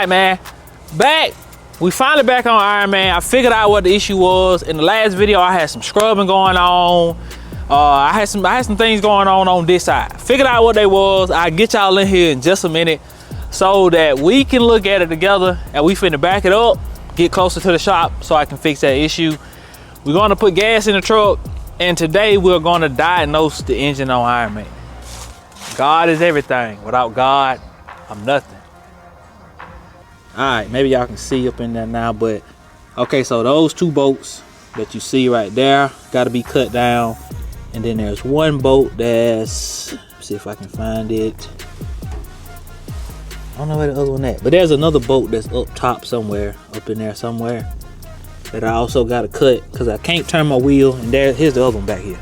right, man. We finally back on Iron Man. I figured out what the issue was. In the last video, I had some scrubbing going on. I had some things going on this side. Figured out what they was. I'll get y'all in here in just a minute so that we can look at it together, and we finna back it up, get closer to the shop so I can fix that issue. We're gonna put gas in the truck, and today we're gonna diagnose the engine on Iron Man. God is everything. Without God, I'm nothing. All right, maybe y'all can see up in there now, but okay, so those two bolts that you see right there got to be cut down, and then there's one bolt that's, let's see if I can find it. I don't know where the other one at, but there's another bolt that's up top somewhere, up in there somewhere, that I also got to cut because I can't turn my wheel. And here's the other one back here.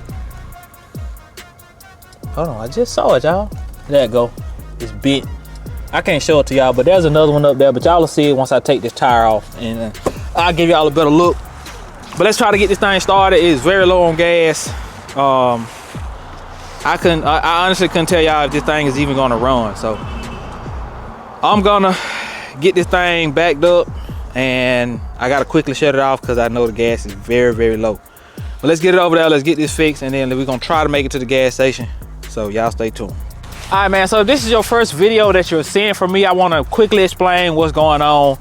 Hold on, I just saw it, y'all. There it go. It's bent. I can't show it to y'all, but there's another one up there, but y'all will see it once I take this tire off, and I'll give y'all a better look. But let's try to get this thing started. It is very low on gas. I honestly couldn't tell y'all if this thing is even gonna run, so I'm gonna get this thing backed up, and I gotta quickly shut it off because I know the gas is very, very low. But let's get it over there, let's get this fixed, and then we're gonna try to make it to the gas station. So y'all stay tuned. All right, man, so if this is your first video that you're seeing from me, I wanna quickly explain what's going on.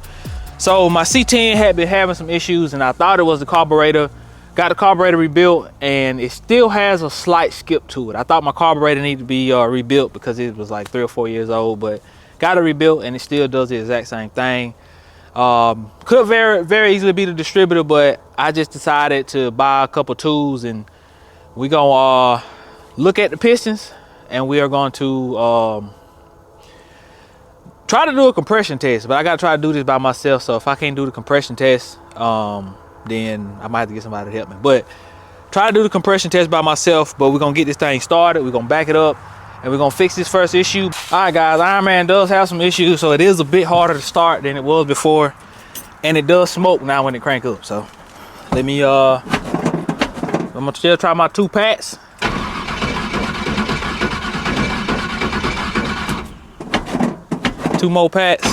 So my C10 had been having some issues, and I thought it was the carburetor. Got the carburetor rebuilt, and it still has a slight skip to it. I thought my carburetor needed to be rebuilt because it was like 3 or 4 years old, but got it rebuilt, and it still does the exact same thing. Could very easily be the distributor, but I just decided to buy a couple tools, and we gonna look at the pistons, and we are going to try to do a compression test, but I gotta try to do this by myself. So if I can't do the compression test, then I might have to get somebody to help me. But try to do the compression test by myself, but we're gonna get this thing started. We're gonna back it up, and we're gonna fix this first issue. All right, guys, Iron Man does have some issues, so it is a bit harder to start than it was before, and it does smoke now when it crank up. So let me, I'm gonna still try my 2 pats. Two more pats.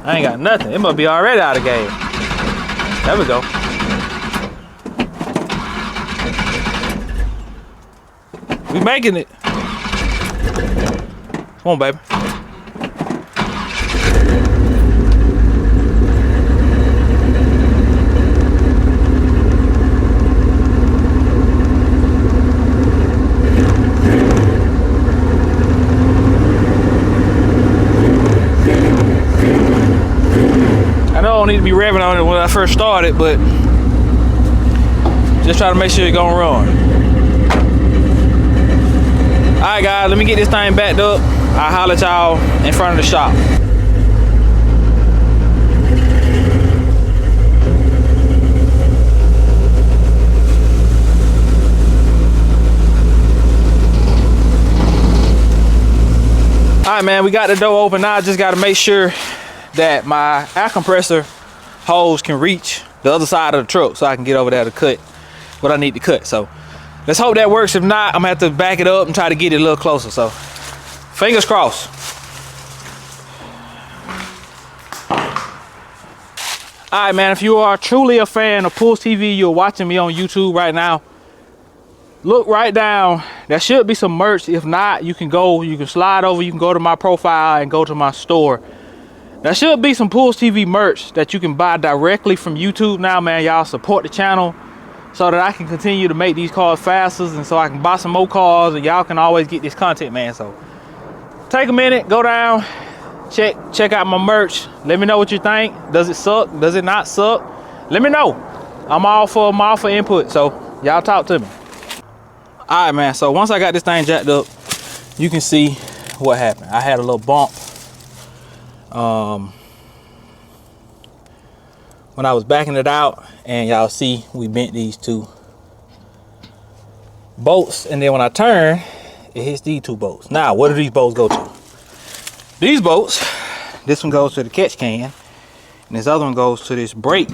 I ain't got nothing. It must be already out of gas. There we go. We making it. Come on, baby. Need to be revving on it when I first started, but just try to make sure it's gonna run. All right, guys, let me get this thing backed up. I'll holler at y'all in front of the shop. All right, man, we got the door open now. I just got to make sure that my air compressor hose can reach the other side of the truck so I can get over there to cut what I need to cut. So let's hope that works. If not, I'm gonna have to back it up and try to get it a little closer. So fingers crossed. All right, man, if you are truly a fan of PullsTv, you're watching me on YouTube right now, look right down. There should be some merch. If not, you can slide over, you can go to my profile and go to my store. There should be some PullsTv merch that you can buy directly from YouTube now, man. Y'all support the channel so that I can continue to make these cars faster, and so I can buy some more cars, and y'all can always get this content, man. So take a minute, go down, check out my merch. Let me know what you think. Does it suck? Does it not suck? Let me know. I'm all for input, so y'all talk to me. All right, man, so once I got this thing jacked up, you can see what happened. I had a little bump when I was backing it out, and y'all see we bent these 2 bolts, and then when I turn, it hits these 2 bolts. Now, what do these bolts go to? These bolts, this one goes to the catch can, And this other one goes to this brake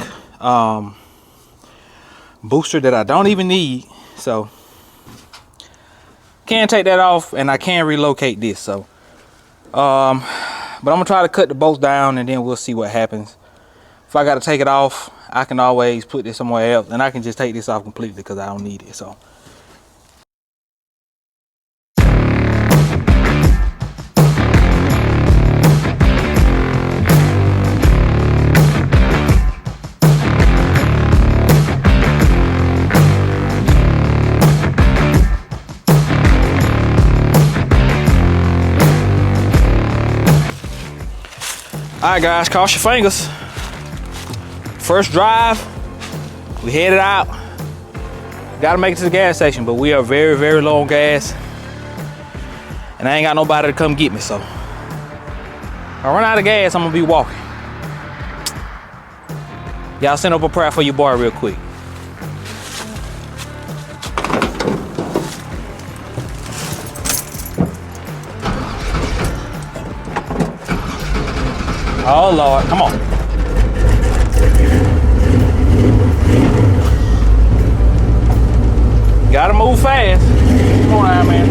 booster that I don't even need. So can take that off, and I can relocate this. So but I'm gonna try to cut the bolts down, and then we'll see what happens. If I gotta take it off, I can always put this somewhere else, and I can just take this off completely because I don't need it. So alright guys, cross your fingers. First drive, we headed out. Gotta make it to the gas station, but we are very, very low on gas. And I ain't got nobody to come get me, so. If I run out of gas, I'm gonna be walking. Y'all send up a prayer for your boy real quick. Oh Lord, come on. Gotta move fast. Come on, Iron Man.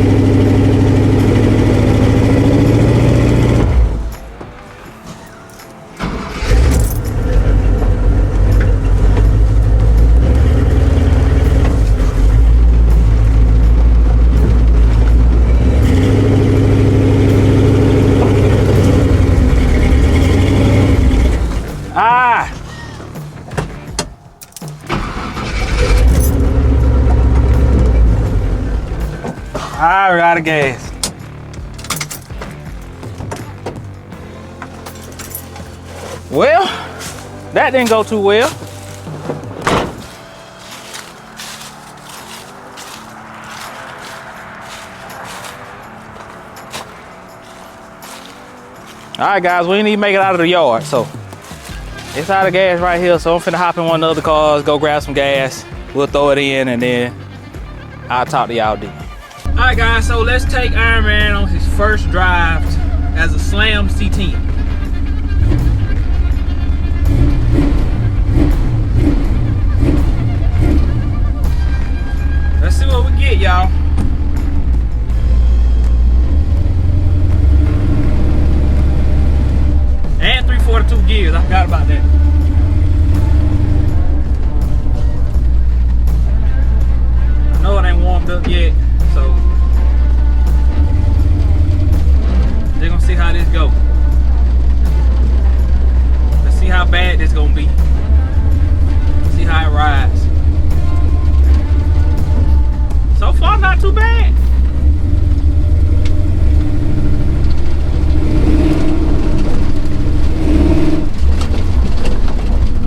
We're out of gas. Well, that didn't go too well. All right, guys, we didn't even make it out of the yard, so it's out of gas right here. So I'm finna hop in one of the other cars, go grab some gas. We'll throw it in, and then I'll talk to y'all then. All right, guys, so let's take Iron Man on his first drive as a Slam C10. Let's see what we get, y'all. And 342 gears, I forgot about that. I know it ain't warmed up yet, so they're gonna see how this go. Let's see how bad this gonna be. See how it rides. So far, not too bad.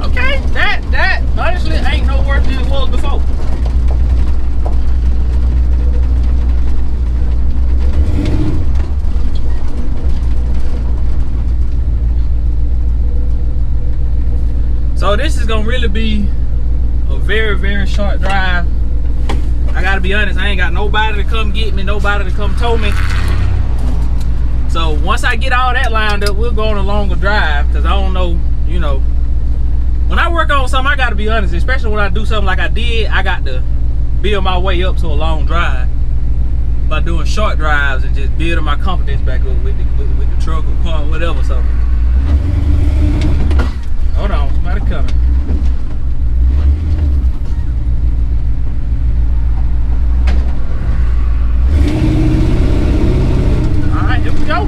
Okay, that honestly ain't no worse than it was before. So this is gonna really be a very, very short drive. I gotta be honest, I ain't got nobody to come get me, nobody to come tow me. So once I get all that lined up, we'll go on a longer drive, because I don't know, you know, when I work on something, I gotta be honest, especially when I do something like I did, I got to build my way up to a long drive by doing short drives and just building my confidence back up with the truck or car or whatever. So hold on, somebody coming. All right, here we go.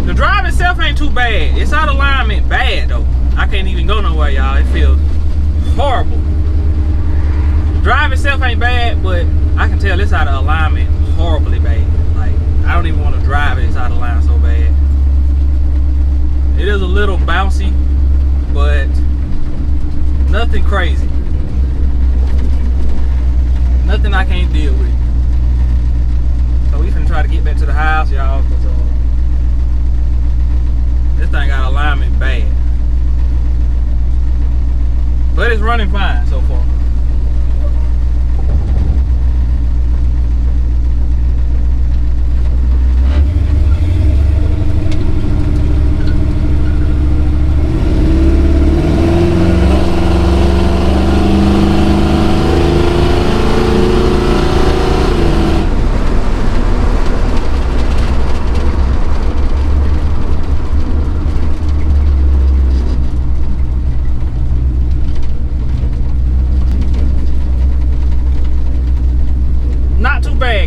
The drive itself ain't too bad. It's out of alignment bad though. I can't even go nowhere, y'all. It feels horrible. The drive itself ain't bad, but I can tell it's out of alignment horribly bad. Like, I don't even want to drive it. It's out of line so bad. It is a little bouncy, but nothing crazy. Nothing I can't deal with. So we finna try to get back to the house, y'all, because this thing got alignment bad. But it's running fine so far.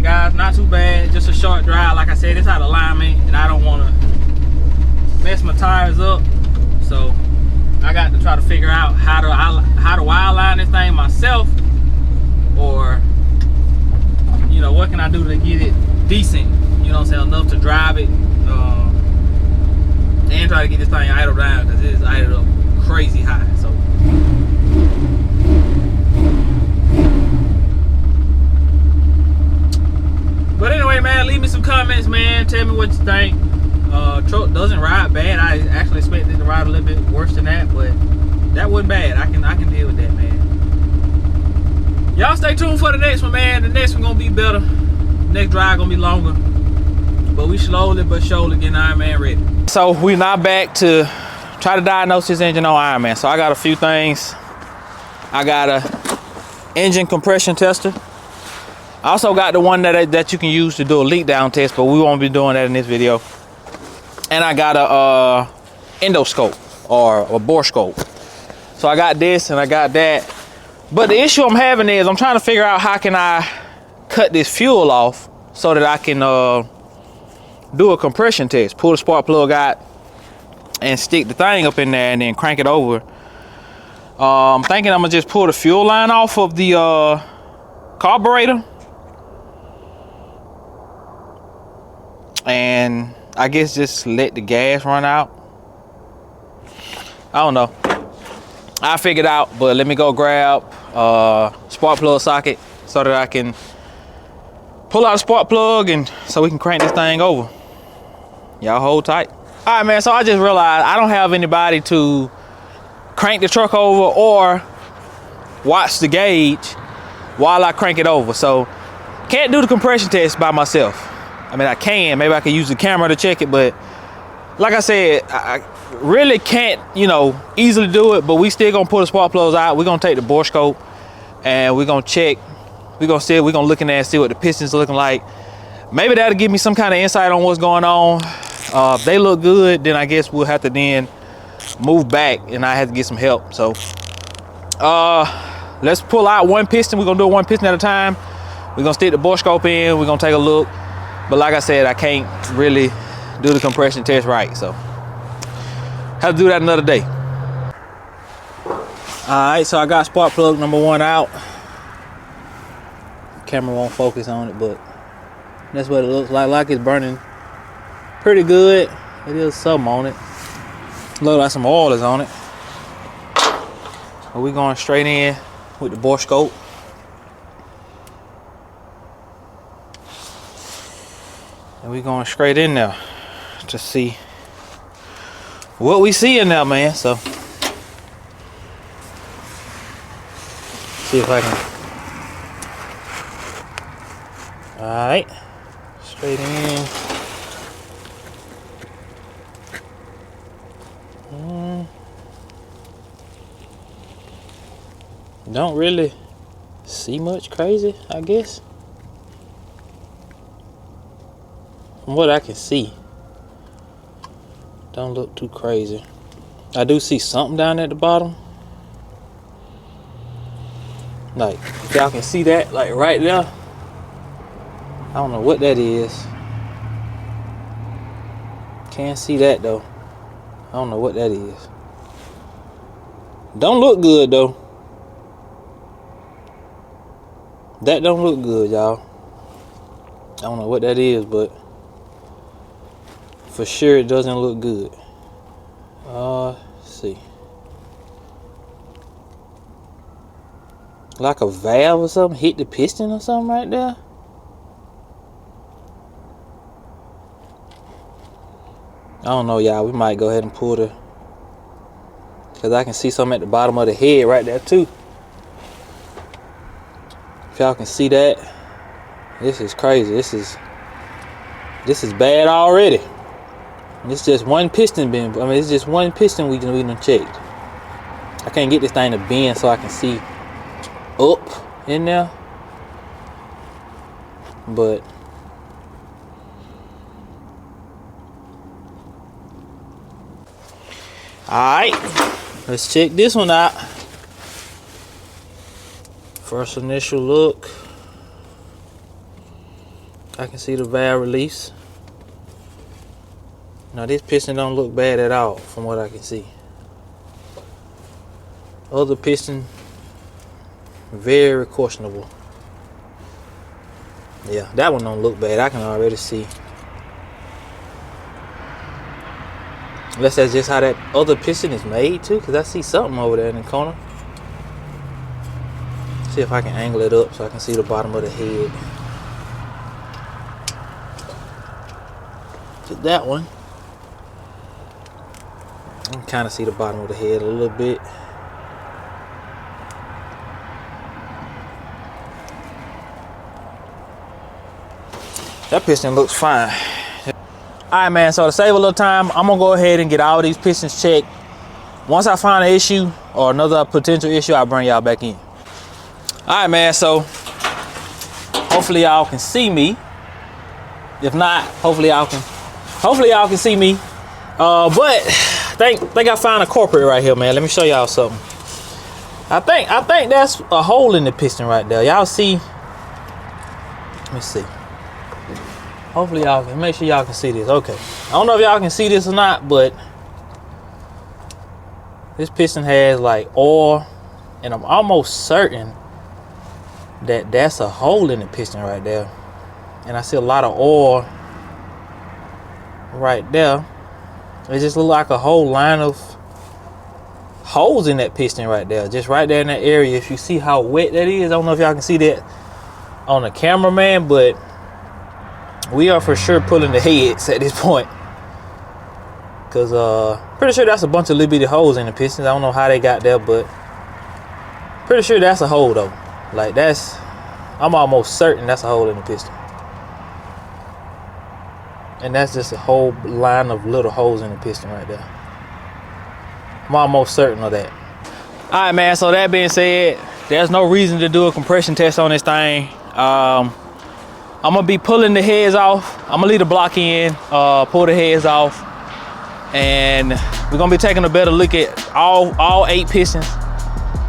Guys, not too bad. Just a short drive. Like I said, it's out of alignment and I don't want to mess my tires up, so I got to try to figure out how do I align this thing myself, or you know, what can I do to get it decent, you know what I'm saying, enough to drive it, and try to get this thing idled down, because it is idled up crazy high. So but anyway, man, leave me some comments, man. Tell me what you think. Truck doesn't ride bad. I actually expected it to ride a little bit worse than that, but that wasn't bad. I can deal with that, man. Y'all stay tuned for the next one, man. The next one gonna be better. The next drive gonna be longer. But we slowly but surely getting Iron Man ready. So we now back to try to diagnose this engine on Iron Man. So I got a few things. I got a engine compression tester. I also got the one that you can use to do a leak down test, but we won't be doing that in this video. And I got a endoscope or a bore scope. So I got this and I got that. But the issue I'm having is I'm trying to figure out how can I cut this fuel off so that I can do a compression test. Pull the spark plug out and stick the thing up in there and then crank it over. I'm thinking I'm gonna just pull the fuel line off of the carburetor. And I guess just let the gas run out. I don't know. I figured out, but let me go grab spark plug socket so that I can pull out a spark plug and so we can crank this thing over. Y'all hold tight. All right, man, so I just realized I don't have anybody to crank the truck over or watch the gauge while I crank it over. So can't do the compression test by myself. I mean, I can, maybe I can use the camera to check it, but like I said, I really can't, you know, easily do it, but we still gonna pull the spark plugs out. We're gonna take the bore scope and we're gonna check. We're gonna look in there and see what the pistons are looking like. Maybe that'll give me some kind of insight on what's going on. If they look good, then I guess we'll have to then move back and I have to get some help. So let's pull out one piston. We're gonna do it one piston at a time. We're gonna stick the bore scope in. We're gonna take a look. But like I said, I can't really do the compression test right, so have to do that another day. All right, so I got spark plug number 1 out. Camera won't focus on it, but that's what it looks like. Like it's burning pretty good. It is something on it. Looks like some oil is on it. So we're going straight in with the bore scope. And we're going straight in there to see what we see in there, man. So see if I can. All right, straight in. Don't really see much crazy, I guess. From what I can see, don't look too crazy. I do see something down at the bottom. Like, if y'all can see that, like right there. I don't know what that is. Can't see that though. I don't know what that is. Don't look good though. That don't look good, y'all. I don't know what that is, but for sure it doesn't look good. Let's see. Like a valve or something hit the piston or something right there. I don't know, y'all. We might go ahead and pull the because I can see something at the bottom of the head right there too. If y'all can see that, this is crazy. This is bad already. It's just one piston it's just one piston we done checked. I can't get this thing to bend so I can see up in there, but alright, let's check this one out. First initial look, I can see the valve release. Now this piston don't look bad at all from what I can see. Other piston, very questionable. Yeah, that one don't look bad. I can already see. Unless that's just how that other piston is made too, because I see something over there in the corner. See if I can angle it up so I can see the bottom of the head. Get that one. I can kind of see the bottom of the head a little bit. That piston looks fine. Alright man, so to save a little time, I'm gonna go ahead and get all these pistons checked. Once I find an issue or another potential issue, I'll bring y'all back in. Alright man, so hopefully y'all can see me. If not, hopefully y'all can see me. But I think I found a culprit right here, man. Let me show y'all something. I think that's a hole in the piston right there. Y'all see? Let me see. Hopefully y'all can make sure y'all can see this. Okay. I don't know if y'all can see this or not, but this piston has like oil, and I'm almost certain that that's a hole in the piston right there. And I see a lot of oil right there. It just looks like a whole line of holes in that piston right there, just right there in that area. If you see how wet that is, I don't know if y'all can see that on the camera, man, but we are for sure pulling the heads at this point, because pretty sure that's a bunch of little bitty holes in the pistons. I don't know how they got there, but pretty sure that's a hole though. Like I'm almost certain that's a hole in the piston. And that's just a whole line of little holes in the piston right there. I'm almost certain of that. All right, man, so that being said, there's no reason to do a compression test on this thing. I'm gonna be pulling the heads off. I'm gonna leave the block in, pull the heads off, and we're gonna be taking a better look at all 8 pistons.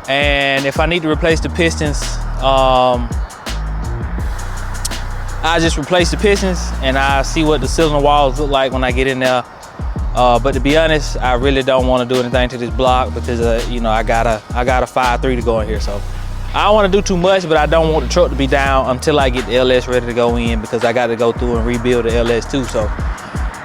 And if I need to replace the pistons, I just replace the pistons and I see what the cylinder walls look like when I get in there. But to be honest, I really don't want to do anything to this block because you know, I got a 5.3 to go in here, so I don't want to do too much, but I don't want the truck to be down until I get the LS ready to go in, because I got to go through and rebuild the LS too. So,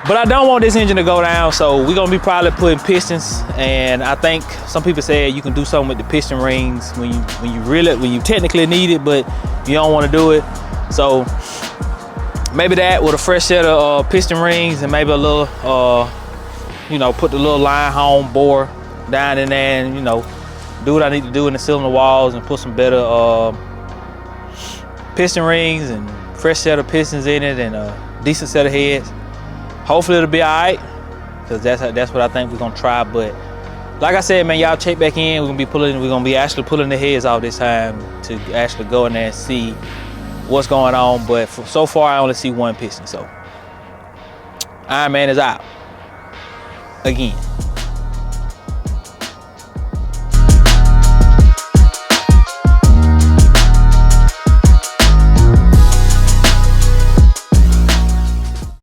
but I don't want this engine to go down, so we're gonna be probably putting pistons. And I think some people said you can do something with the piston rings when you technically need it, but you don't want to do it. So maybe that with a fresh set of piston rings, and maybe a little, you know, put the little line home bore down in there, and you know, do what I need to do in the cylinder walls and put some better piston rings and fresh set of pistons in it and a decent set of heads. Hopefully it'll be all right, because that's what I think we're gonna try. But like I said, man, y'all check back in. We're gonna be actually pulling the heads off this time to actually go in there and see what's going on. But so far I only see one piston. So Iron Man is out again.